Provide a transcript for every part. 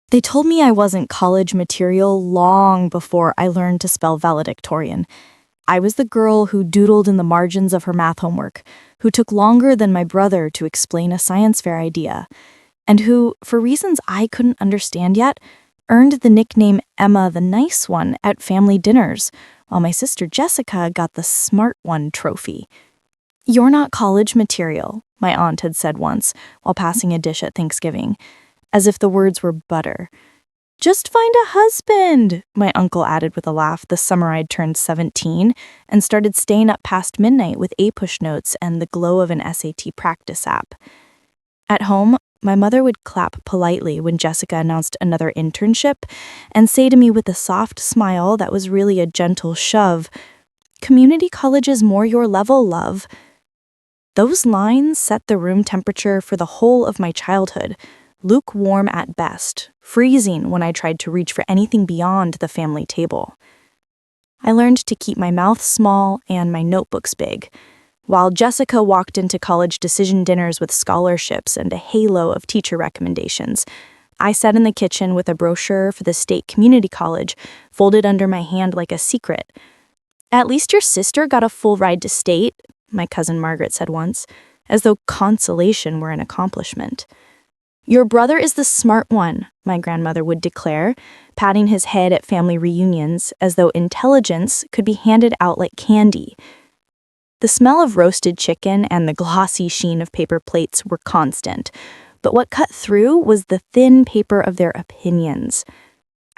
They told me I wasn't college material long before I learned to spell valedictorian. I was the girl who doodled in the margins of her math homework, who took longer than my brother to explain a science fair idea, and who, for reasons I couldn't understand yet, earned the nickname Emma the Nice One at family dinners, while my sister Jessica got the Smart One trophy. "You're not college material," my aunt had said once while passing a dish at Thanksgiving, as if the words were butter. "Just find a husband," my uncle added with a laugh the summer I'd turned 17 and started staying up past midnight with A-push notes and the glow of an SAT practice app. At home, my mother would clap politely when Jessica announced another internship and say to me with a soft smile that was really a gentle shove, "Community college is more your level, love." Those lines set the room temperature for the whole of my childhood, lukewarm at best, freezing when I tried to reach for anything beyond the family table. I learned to keep my mouth small and my notebooks big. While Jessica walked into college decision dinners with scholarships and a halo of teacher recommendations, I sat in the kitchen with a brochure for the state community college folded under my hand like a secret. "At least your sister got a full ride to state," my cousin Margaret said once, as though consolation were an accomplishment. "Your brother is the smart one," my grandmother would declare, patting his head at family reunions as though intelligence could be handed out like candy. The smell of roasted chicken and the glossy sheen of paper plates were constant, but what cut through was the thin paper of their opinions.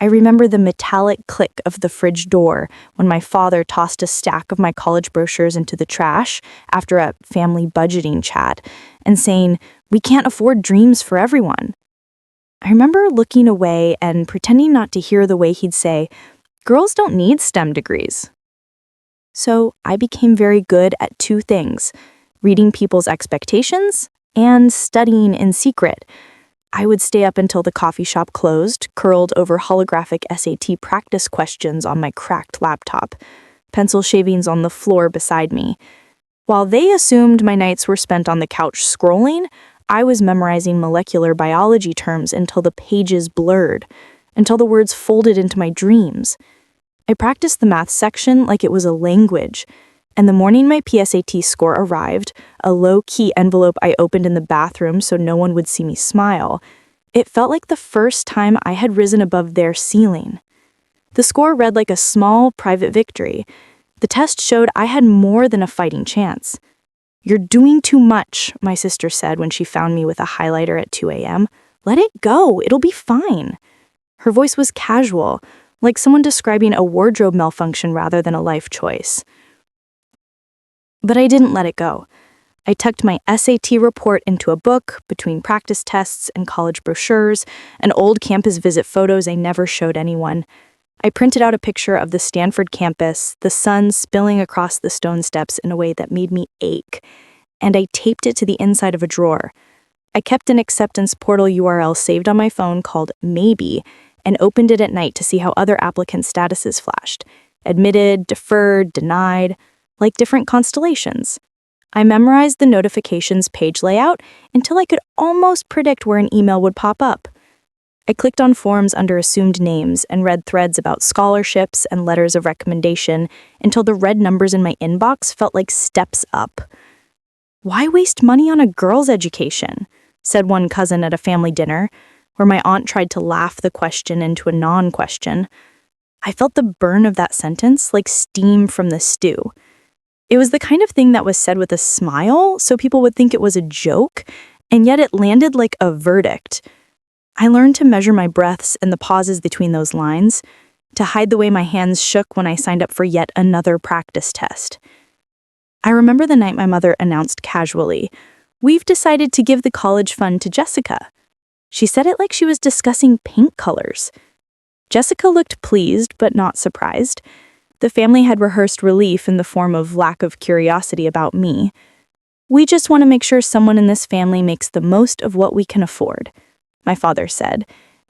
I remember the metallic click of the fridge door when my father tossed a stack of my college brochures into the trash after a family budgeting chat and saying, "We can't afford dreams for everyone." I remember looking away and pretending not to hear the way he'd say, "Girls don't need STEM degrees." So I became very good at two things: reading people's expectations and studying in secret. I would stay up until the coffee shop closed, curled over holographic SAT practice questions on my cracked laptop, pencil shavings on the floor beside me. While they assumed my nights were spent on the couch scrolling, I was memorizing molecular biology terms until the pages blurred, until the words folded into my dreams. I practiced the math section like it was a language, and the morning my PSAT score arrived, a low-key envelope I opened in the bathroom so no one would see me smile, it felt like the first time I had risen above their ceiling. The score read like a small, private victory. The test showed I had more than a fighting chance. "You're doing too much," my sister said when she found me with a highlighter at 2 a.m. "Let it go, it'll be fine." Her voice was casual, like someone describing a wardrobe malfunction rather than a life choice. But I didn't let it go. I tucked my SAT report into a book between practice tests and college brochures and old campus visit photos I never showed anyone. I printed out a picture of the Stanford campus, the sun spilling across the stone steps in a way that made me ache, and I taped it to the inside of a drawer. I kept an acceptance portal URL saved on my phone called Maybe and opened it at night to see how other applicants' statuses flashed: admitted, deferred, denied, like different constellations. I memorized the notifications page layout until I could almost predict where an email would pop up. I clicked on forms under assumed names and read threads about scholarships and letters of recommendation until the red numbers in my inbox felt like steps up. "Why waste money on a girl's education?" said one cousin at a family dinner, where my aunt tried to laugh the question into a non-question. I felt the burn of that sentence like steam from the stew. It was the kind of thing that was said with a smile, so people would think it was a joke, and yet it landed like a verdict. I learned to measure my breaths and the pauses between those lines, to hide the way my hands shook when I signed up for yet another practice test. I remember the night my mother announced casually, "We've decided to give the college fund to Jessica." She said it like she was discussing paint colors. Jessica looked pleased but not surprised. The family had rehearsed relief in the form of lack of curiosity about me. "We just want to make sure someone in this family makes the most of what we can afford," my father said,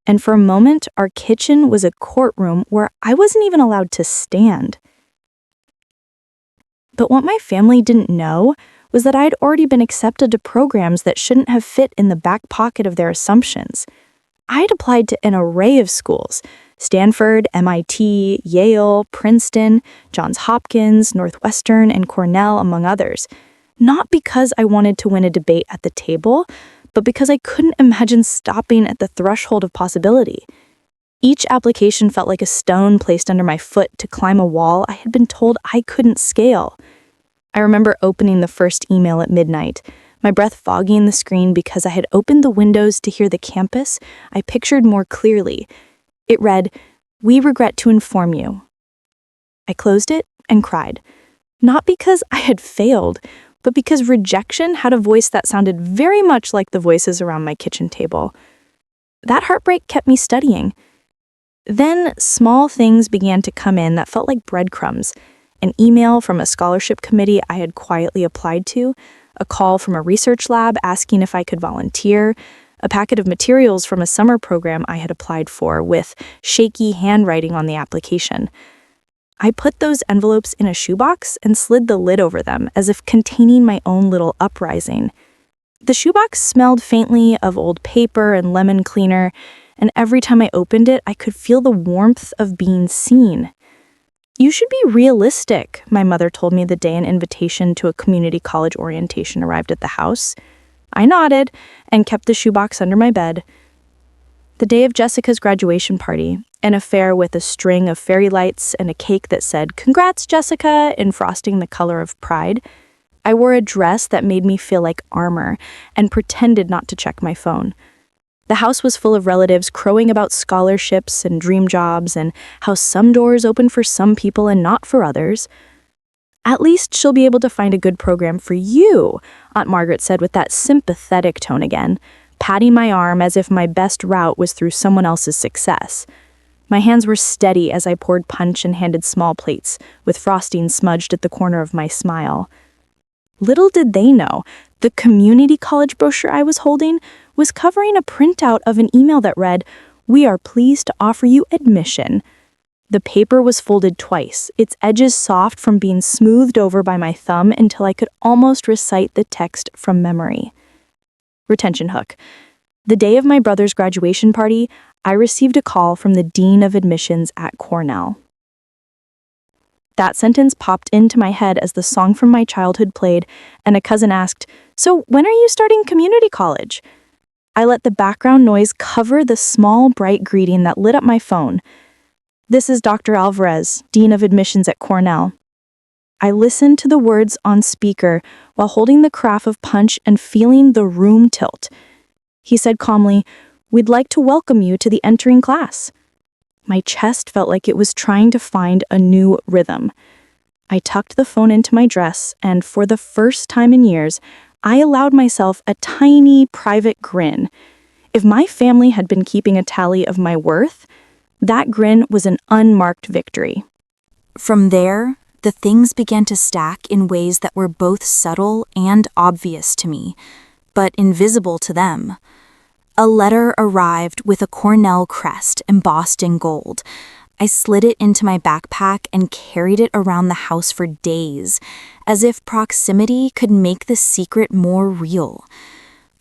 and for a moment our kitchen was a courtroom where I wasn't even allowed to stand. But what my family didn't know was that I'd already been accepted to programs that shouldn't have fit in the back pocket of their assumptions. I had applied to an array of schools: Stanford, MIT, Yale, Princeton, Johns Hopkins, Northwestern, and Cornell, among others. Not because I wanted to win a debate at the table, but because I couldn't imagine stopping at the threshold of possibility. Each application felt like a stone placed under my foot to climb a wall I had been told I couldn't scale. I remember opening the first email at midnight, my breath foggy in the screen because I had opened the windows to hear the campus I pictured more clearly. It read, "We regret to inform you." I closed it and cried. Not because I had failed, but because rejection had a voice that sounded very much like the voices around my kitchen table. That heartbreak kept me studying. Then small things began to come in that felt like breadcrumbs. An email from a scholarship committee I had quietly applied to, a call from a research lab asking if I could volunteer, a packet of materials from a summer program I had applied for with shaky handwriting on the application. I put those envelopes in a shoebox and slid the lid over them as if containing my own little uprising. The shoebox smelled faintly of old paper and lemon cleaner, and every time I opened it, I could feel the warmth of being seen. "You should be realistic," my mother told me the day an invitation to a community college orientation arrived at the house. I nodded and kept the shoebox under my bed. The day of Jessica's graduation party, an affair with a string of fairy lights and a cake that said, "Congrats, Jessica," in frosting the color of pride, I wore a dress that made me feel like armor and pretended not to check my phone. The house was full of relatives crowing about scholarships and dream jobs and how some doors open for some people and not for others. "At least she'll be able to find a good program for you," Aunt Margaret said with that sympathetic tone again, patting my arm as if my best route was through someone else's success. My hands were steady as I poured punch and handed small plates, with frosting smudged at the corner of my smile. Little did they know, the community college brochure I was holding was covering a printout of an email that read, "We are pleased to offer you admission." The paper was folded twice, its edges soft from being smoothed over by my thumb until I could almost recite the text from memory. Retention hook. The day of my brother's graduation party, I received a call from the dean of admissions at Cornell. That sentence popped into my head as the song from my childhood played, and a cousin asked, "So when are you starting community college?" I let the background noise cover the small, bright greeting that lit up my phone. "This is Dr. Alvarez, Dean of Admissions at Cornell." I listened to the words on speaker while holding the carafe of punch and feeling the room tilt. He said calmly, "We'd like to welcome you to the entering class." My chest felt like it was trying to find a new rhythm. I tucked the phone into my dress, and for the first time in years, I allowed myself a tiny, private grin. If my family had been keeping a tally of my worth, that grin was an unmarked victory. From there, the things began to stack in ways that were both subtle and obvious to me, but invisible to them. A letter arrived with a Cornell crest embossed in gold. I slid it into my backpack and carried it around the house for days, as if proximity could make the secret more real.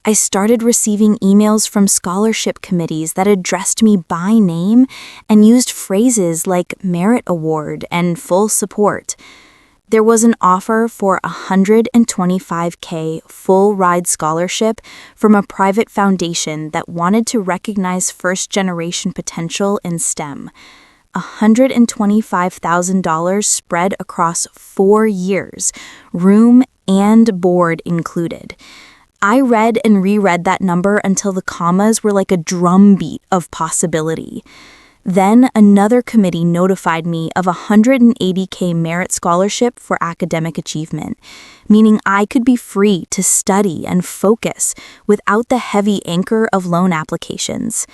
I started receiving emails from scholarship committees that addressed me by name and used phrases like merit award and full support. There was an offer for a $125K full-ride scholarship from a private foundation that wanted to recognize first-generation potential in STEM. $125,000 spread across 4 years, room and board included. I read and reread that number until the commas were like a drumbeat of possibility. Then another committee notified me of a $180K merit scholarship for academic achievement, meaning I could be free to study and focus without the heavy anchor of loan applications.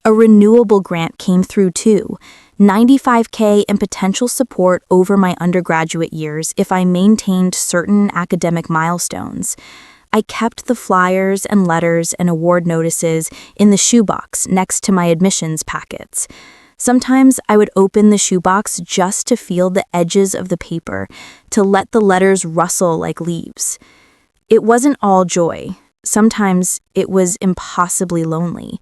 A renewable grant came through too, $95K in potential support over my undergraduate years if I maintained certain academic milestones. I kept the flyers and letters and award notices in the shoebox next to my admissions packets. Sometimes I would open the shoebox just to feel the edges of the paper, to let the letters rustle like leaves. It wasn't all joy. Sometimes it was impossibly lonely.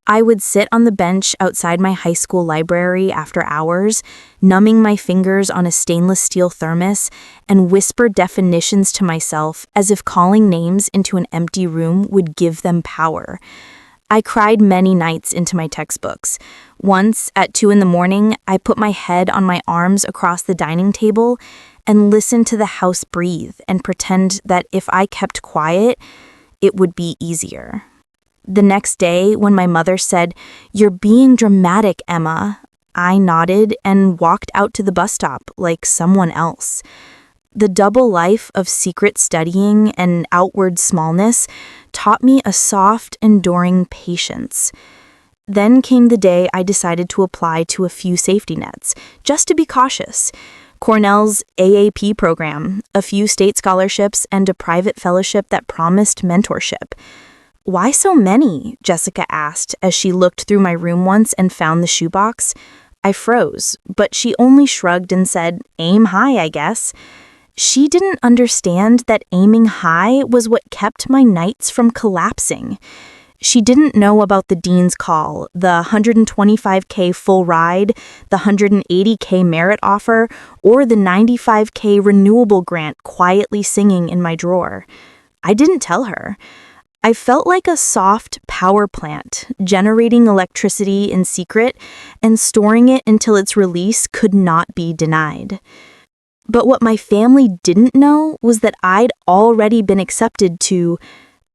I would sit on the bench outside my high school library after hours, numbing my fingers on a stainless steel thermos, and whisper definitions to myself as if calling names into an empty room would give them power. I cried many nights into my textbooks. Once, at 2 in the morning, I put my head on my arms across the dining table and listened to the house breathe and pretend that if I kept quiet, it would be easier. The next day, when my mother said, "You're being dramatic, Emma," I nodded and walked out to the bus stop like someone else. The double life of secret studying and outward smallness taught me a soft, enduring patience. Then came the day I decided to apply to a few safety nets, just to be cautious. Cornell's AAP program, a few state scholarships, and a private fellowship that promised mentorship. "Why so many?" Jessica asked as she looked through my room once and found the shoebox. I froze, but she only shrugged and said, "Aim high, I guess." She didn't understand that aiming high was what kept my nights from collapsing. She didn't know about the dean's call, the $125K full ride, the $180K merit offer, or the $95K renewable grant quietly singing in my drawer. I didn't tell her. I felt like a soft power plant, generating electricity in secret and storing it until its release could not be denied. But what my family didn't know was that I'd already been accepted to.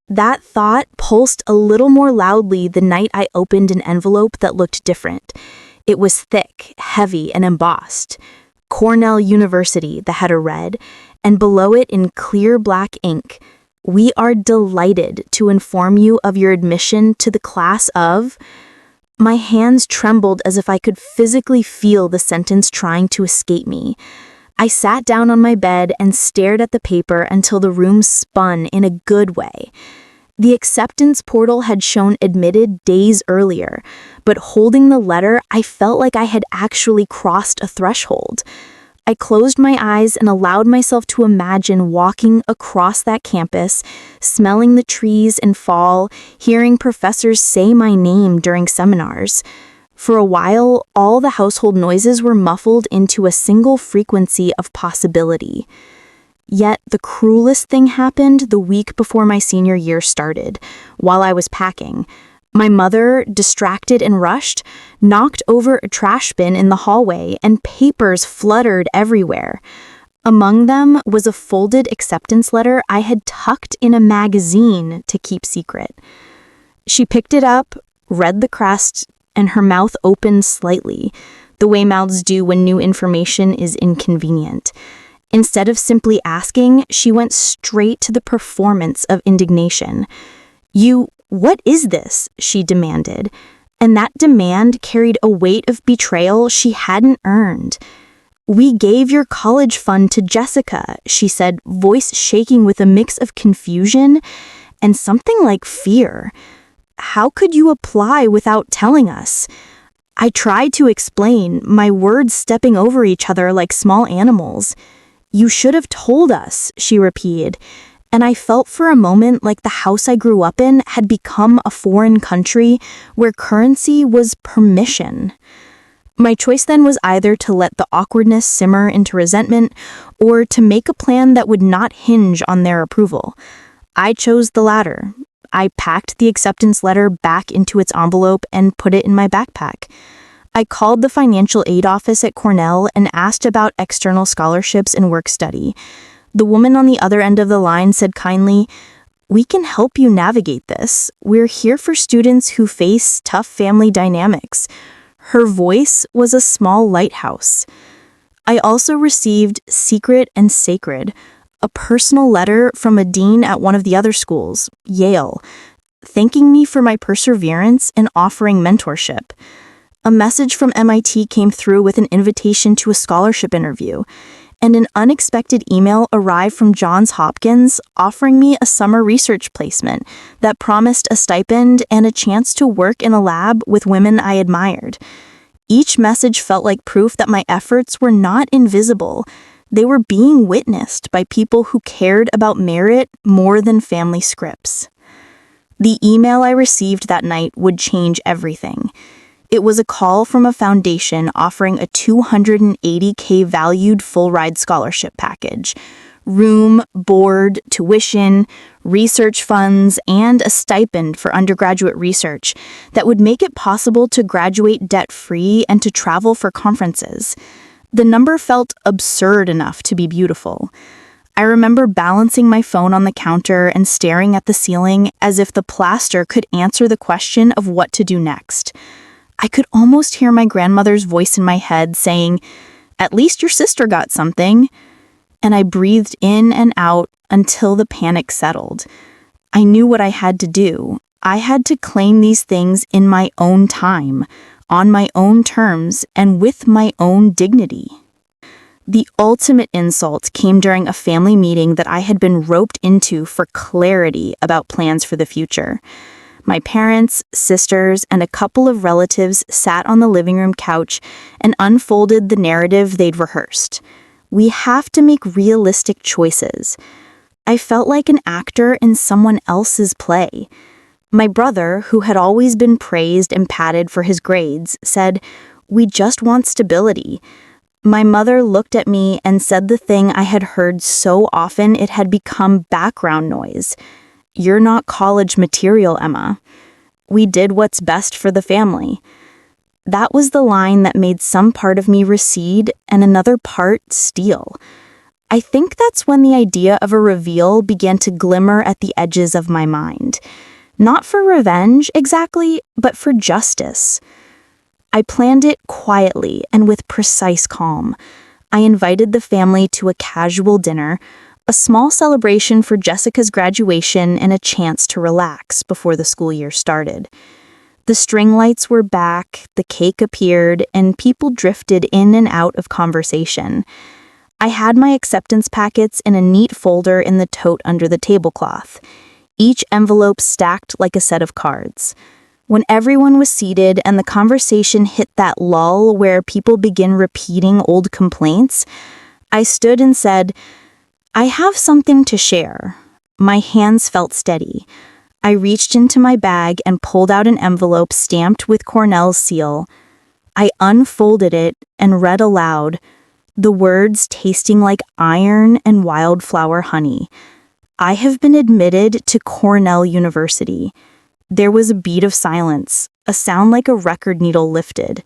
That thought pulsed a little more loudly the night I opened an envelope that looked different. It was thick, heavy, and embossed. Cornell University, the header read, and below it in clear black ink, "We are delighted to inform you of your admission to the class of..." My hands trembled as if I could physically feel the sentence trying to escape me. I sat down on my bed and stared at the paper until the room spun in a good way. The acceptance portal had shown admitted days earlier, but holding the letter, I felt like I had actually crossed a threshold. I closed my eyes and allowed myself to imagine walking across that campus, smelling the trees in fall, hearing professors say my name during seminars. For a while, all the household noises were muffled into a single frequency of possibility. Yet the cruelest thing happened the week before my senior year started, while I was packing. My mother, distracted and rushed, knocked over a trash bin in the hallway and papers fluttered everywhere. Among them was a folded acceptance letter I had tucked in a magazine to keep secret. She picked it up, read the crest, and her mouth opened slightly, the way mouths do when new information is inconvenient. Instead of simply asking, she went straight to the performance of indignation. "What is this?" she demanded, and that demand carried a weight of betrayal she hadn't earned. "We gave your college fund to Jessica," she said, voice shaking with a mix of confusion and something like fear. "How could you apply without telling us?" I tried to explain, my words stepping over each other like small animals. "You should have told us," she repeated, and I felt for a moment like the house I grew up in had become a foreign country where currency was permission. My choice then was either to let the awkwardness simmer into resentment or to make a plan that would not hinge on their approval. I chose the latter. I packed the acceptance letter back into its envelope and put it in my backpack. I called the financial aid office at Cornell and asked about external scholarships and work study. The woman on the other end of the line said kindly, "We can help you navigate this. We're here for students who face tough family dynamics." Her voice was a small lighthouse. I also received Secret and Sacred, a personal letter from a dean at one of the other schools, Yale, thanking me for my perseverance and offering mentorship. A message from MIT came through with an invitation to a scholarship interview, and an unexpected email arrived from Johns Hopkins offering me a summer research placement that promised a stipend and a chance to work in a lab with women I admired. Each message felt like proof that my efforts were not invisible. They were being witnessed by people who cared about merit more than family scripts. The email I received that night would change everything. It was a call from a foundation offering a $280K valued full-ride scholarship package. Room, board, tuition, research funds, and a stipend for undergraduate research that would make it possible to graduate debt-free and to travel for conferences. The number felt absurd enough to be beautiful. I remember balancing my phone on the counter and staring at the ceiling as if the plaster could answer the question of what to do next. I could almost hear my grandmother's voice in my head saying, "At least your sister got something." And I breathed in and out until the panic settled. I knew what I had to do. I had to claim these things in my own time, on my own terms, and with my own dignity. The ultimate insult came during a family meeting that I had been roped into for clarity about plans for the future. My parents, sisters, and a couple of relatives sat on the living room couch and unfolded the narrative they'd rehearsed. We have to make realistic choices. I felt like an actor in someone else's play. My brother, who had always been praised and patted for his grades, said, "We just want stability." My mother looked at me and said the thing I had heard so often it had become background noise. "You're not college material, Emma." We did what's best for the family. That was the line that made some part of me recede and another part steal. I think that's when the idea of a reveal began to glimmer at the edges of my mind. Not for revenge, exactly, but for justice. I planned it quietly and with precise calm. I invited the family to a casual dinner, a small celebration for Jessica's graduation and a chance to relax before the school year started. The string lights were back, the cake appeared, and people drifted in and out of conversation. I had my acceptance packets in a neat folder in the tote under the tablecloth, each envelope stacked like a set of cards. When everyone was seated and the conversation hit that lull where people begin repeating old complaints, I stood and said, "I have something to share." My hands felt steady. I reached into my bag and pulled out an envelope stamped with Cornell's seal. I unfolded it and read aloud, the words tasting like iron and wildflower honey. "I have been admitted to Cornell University." There was a beat of silence, a sound like a record needle lifted.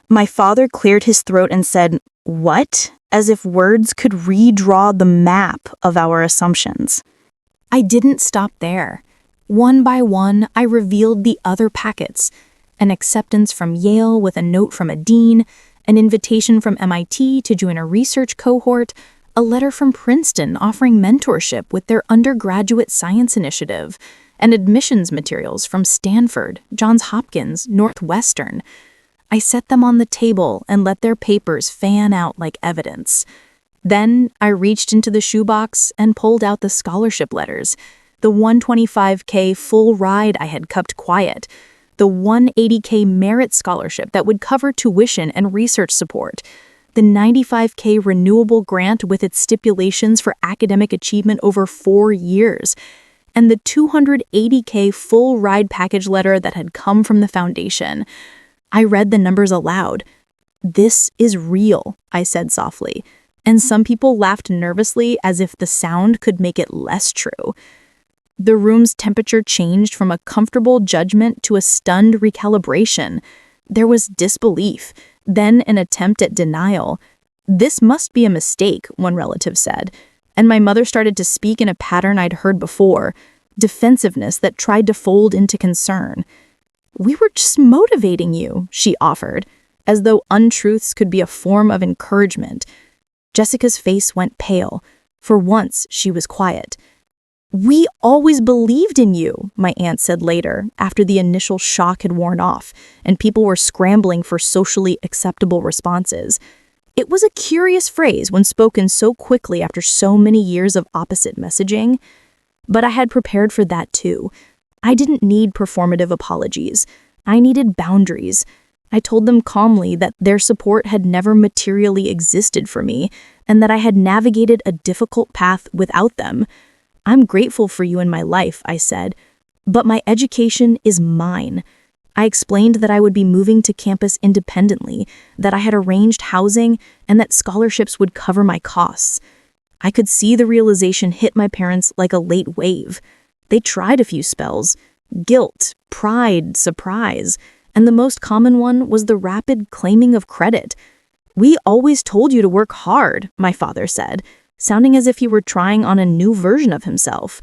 My father cleared his throat and said, "What?" as if words could redraw the map of our assumptions. I didn't stop there. One by one, I revealed the other packets. An acceptance from Yale with a note from a dean, an invitation from MIT to join a research cohort, a letter from Princeton offering mentorship with their undergraduate science initiative, and admissions materials from Stanford, Johns Hopkins, Northwestern. I set them on the table and let their papers fan out like evidence. Then I reached into the shoebox and pulled out the scholarship letters, the $125K full ride I had kept quiet, the $180K merit scholarship that would cover tuition and research support, the $95K renewable grant with its stipulations for academic achievement over 4 years, and the $280K full ride package letter that had come from the foundation. I read the numbers aloud. "This is real," I said softly, and some people laughed nervously as if the sound could make it less true. The room's temperature changed from a comfortable judgment to a stunned recalibration. There was disbelief, then an attempt at denial. "This must be a mistake," one relative said, and my mother started to speak in a pattern I'd heard before, defensiveness that tried to fold into concern. "We were just motivating you," she offered, as though untruths could be a form of encouragement. Jessica's face went pale. For once, she was quiet. "We always believed in you," my aunt said later, after the initial shock had worn off, and people were scrambling for socially acceptable responses. It was a curious phrase when spoken so quickly after so many years of opposite messaging. But I had prepared for that too. I didn't need performative apologies. I needed boundaries. I told them calmly that their support had never materially existed for me, and that I had navigated a difficult path without them. "I'm grateful for you in my life," I said, But my education is mine. I explained that I would be moving to campus independently, that I had arranged housing, and that scholarships would cover my costs. I could see the realization hit my parents like a late wave. They tried a few spells: guilt, pride, surprise, and the most common one was the rapid claiming of credit. "We always told you to work hard," my father said, sounding as if he were trying on a new version of himself.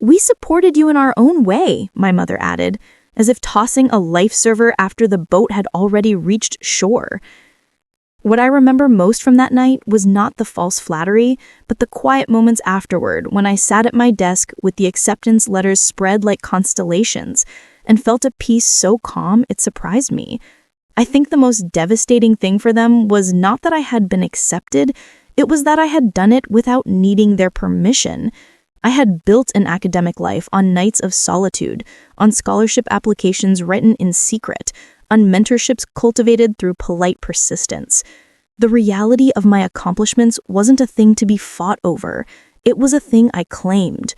"We supported you in our own way," my mother added, as if tossing a lifesaver after the boat had already reached shore. What I remember most from that night was not the false flattery, but the quiet moments afterward when I sat at my desk with the acceptance letters spread like constellations and felt a peace so calm it surprised me. I think the most devastating thing for them was not that I had been accepted, it was that I had done it without needing their permission. I had built an academic life on nights of solitude, on scholarship applications written in secret, on mentorships cultivated through polite persistence. The reality of my accomplishments wasn't a thing to be fought over. It was a thing I claimed.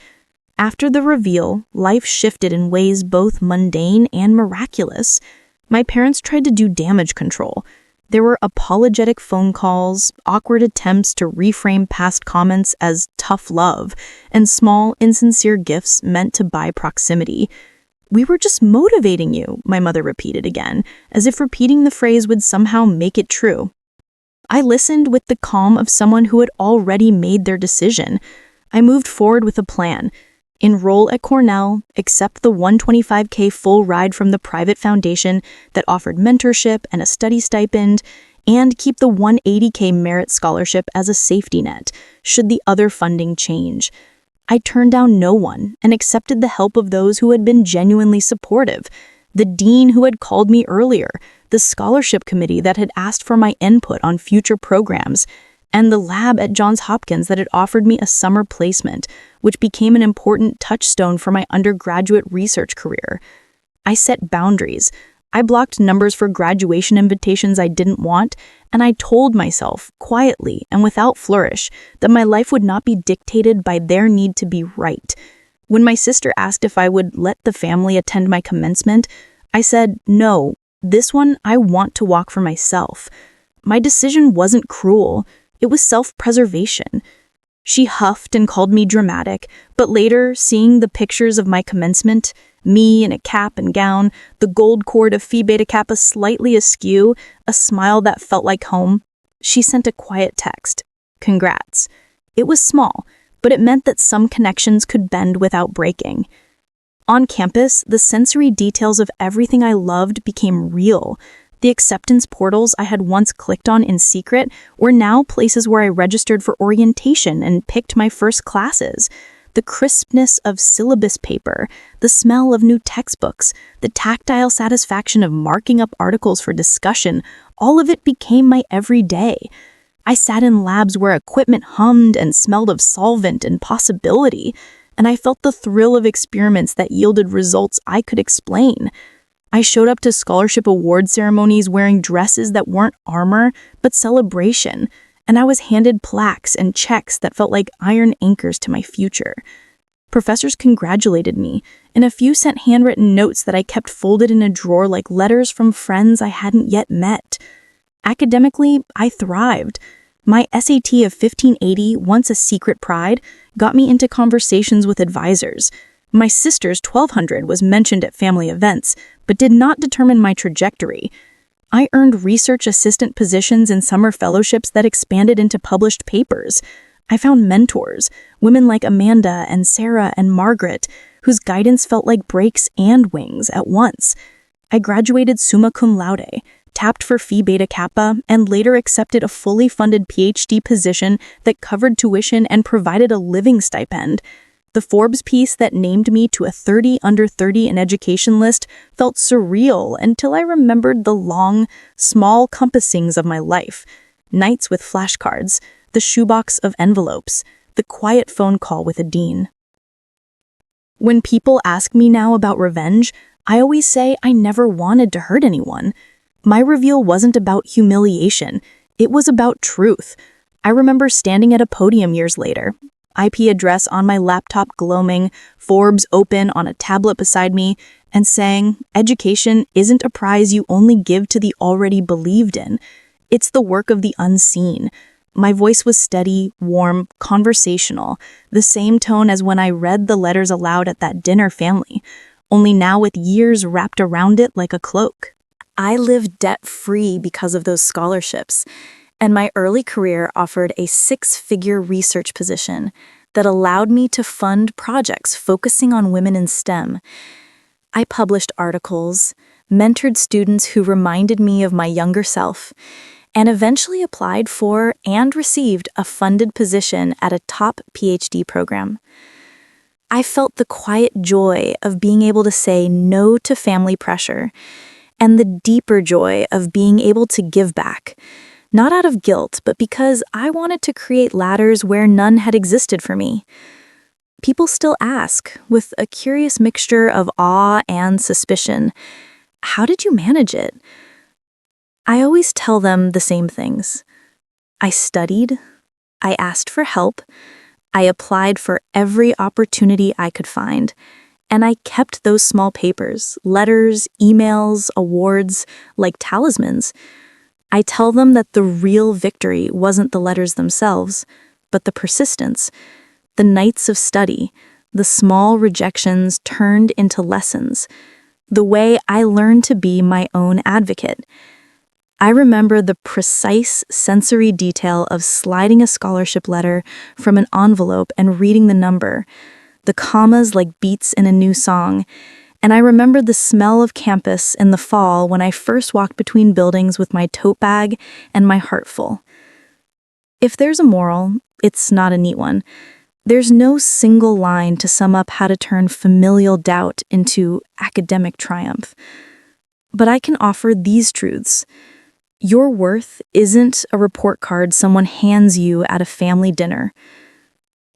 After the reveal, life shifted in ways both mundane and miraculous. My parents tried to do damage control. There were apologetic phone calls, awkward attempts to reframe past comments as tough love, and small, insincere gifts meant to buy proximity. "We were just motivating you," my mother repeated again, as if repeating the phrase would somehow make it true. I listened with the calm of someone who had already made their decision. I moved forward with a plan: enroll at Cornell, accept the $125K full ride from the private foundation that offered mentorship and a study stipend, and keep the $180K merit scholarship as a safety net, should the other funding change. I turned down no one and accepted the help of those who had been genuinely supportive: the dean who had called me earlier, the scholarship committee that had asked for my input on future programs, and the lab at Johns Hopkins that had offered me a summer placement, which became an important touchstone for my undergraduate research career. I set boundaries. I blocked numbers for graduation invitations I didn't want, and I told myself, quietly and without flourish, that my life would not be dictated by their need to be right. When my sister asked if I would let the family attend my commencement, I said, "No, this one I want to walk for myself." My decision wasn't cruel. It was self-preservation. She huffed and called me dramatic, but later, seeing the pictures of my commencement, me in a cap and gown, the gold cord of Phi Beta Kappa slightly askew, a smile that felt like home, she sent a quiet text: "Congrats." It was small, but it meant that some connections could bend without breaking. On campus, the sensory details of everything I loved became real. The acceptance portals I had once clicked on in secret were now places where I registered for orientation and picked my first classes. The crispness of syllabus paper, the smell of new textbooks, the tactile satisfaction of marking up articles for discussion, all of it became my everyday. I sat in labs where equipment hummed and smelled of solvent and possibility, and I felt the thrill of experiments that yielded results I could explain. I showed up to scholarship award ceremonies wearing dresses that weren't armor, but celebration, and I was handed plaques and checks that felt like iron anchors to my future. Professors congratulated me, and a few sent handwritten notes that I kept folded in a drawer like letters from friends I hadn't yet met. Academically, I thrived. My SAT of 1580, once a secret pride, got me into conversations with advisors. My sister's 1200 was mentioned at family events, but did not determine my trajectory. I earned research assistant positions in summer fellowships that expanded into published papers. I found mentors, women like Amanda and Sarah and Margaret, whose guidance felt like brakes and wings at once. I graduated summa cum laude, tapped for Phi Beta Kappa, and later accepted a fully funded PhD position that covered tuition and provided a living stipend. The Forbes piece that named me to a 30 under 30 in education list felt surreal until I remembered the long, small compassings of my life. Nights with flashcards, the shoebox of envelopes, the quiet phone call with a dean. When people ask me now about revenge, I always say I never wanted to hurt anyone. My reveal wasn't about humiliation. It was about truth. I remember standing at a podium years later, IP address on my laptop gloaming, Forbes open on a tablet beside me, and saying, education isn't a prize you only give to the already believed in. It's the work of the unseen. My voice was steady, warm, conversational, the same tone as when I read the letters aloud at that dinner family, only now with years wrapped around it like a cloak. I lived debt-free because of those scholarships, and my early career offered a six-figure research position that allowed me to fund projects focusing on women in STEM. I published articles, mentored students who reminded me of my younger self, and eventually applied for and received a funded position at a top PhD program. I felt the quiet joy of being able to say no to family pressure, and the deeper joy of being able to give back, not out of guilt, but because I wanted to create ladders where none had existed for me. People still ask, with a curious mixture of awe and suspicion, how did you manage it? I always tell them the same things. I studied, I asked for help, I applied for every opportunity I could find, and I kept those small papers, letters, emails, awards, like talismans. I tell them that the real victory wasn't the letters themselves, but the persistence, the nights of study, the small rejections turned into lessons, the way I learned to be my own advocate. I remember the precise sensory detail of sliding a scholarship letter from an envelope and reading the number, the commas like beats in a new song, and I remember the smell of campus in the fall when I first walked between buildings with my tote bag and my heart full. If there's a moral, it's not a neat one. There's no single line to sum up how to turn familial doubt into academic triumph. But I can offer these truths. Your worth isn't a report card someone hands you at a family dinner.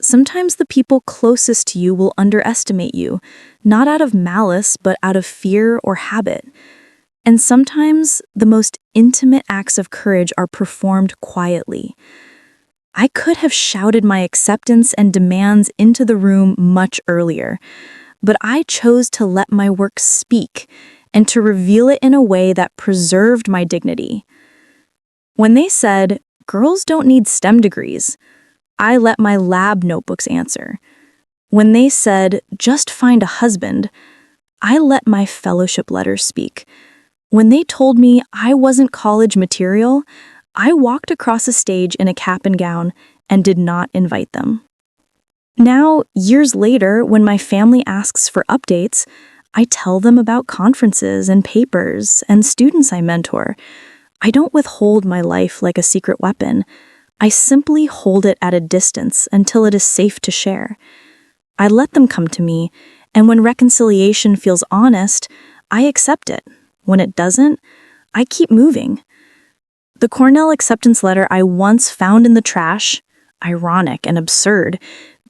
Sometimes the people closest to you will underestimate you, not out of malice, but out of fear or habit. And sometimes the most intimate acts of courage are performed quietly. I could have shouted my acceptance and demands into the room much earlier, but I chose to let my work speak and to reveal it in a way that preserved my dignity. When they said, girls don't need STEM degrees, I let my lab notebooks answer. When they said, just find a husband, I let my fellowship letters speak. When they told me I wasn't college material, I walked across a stage in a cap and gown and did not invite them. Now, years later, when my family asks for updates, I tell them about conferences and papers and students I mentor. I don't withhold my life like a secret weapon. I simply hold it at a distance until it is safe to share. I let them come to me, and when reconciliation feels honest, I accept it. When it doesn't, I keep moving. The Cornell acceptance letter I once found in the trash, ironic and absurd,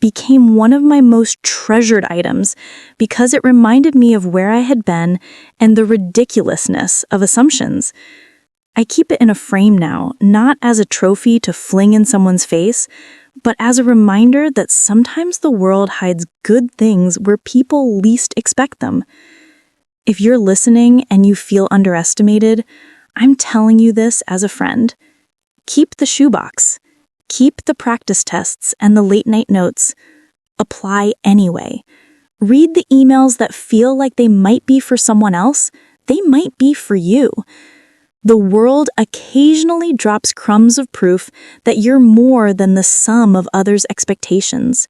became one of my most treasured items because it reminded me of where I had been and the ridiculousness of assumptions. I keep it in a frame now, not as a trophy to fling in someone's face, but as a reminder that sometimes the world hides good things where people least expect them. If you're listening and you feel underestimated, I'm telling you this as a friend. Keep the shoebox. Keep the practice tests and the late-night notes. Apply anyway. Read the emails that feel like they might be for someone else. They might be for you. The world occasionally drops crumbs of proof that you're more than the sum of others' expectations.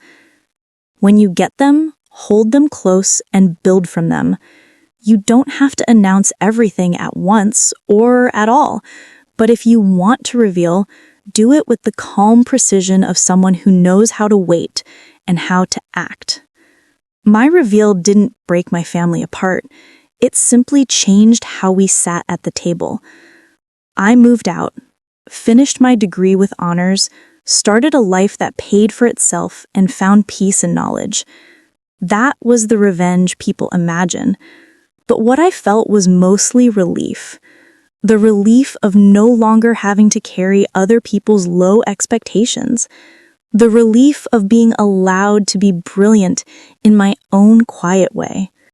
When you get them, hold them close and build from them. You don't have to announce everything at once or at all, but if you want to reveal, do it with the calm precision of someone who knows how to wait and how to act. My reveal didn't break my family apart. It simply changed how we sat at the table. I moved out, finished my degree with honors, started a life that paid for itself, and found peace and knowledge. That was the revenge people imagine. But what I felt was mostly relief. The relief of no longer having to carry other people's low expectations. The relief of being allowed to be brilliant in my own quiet way.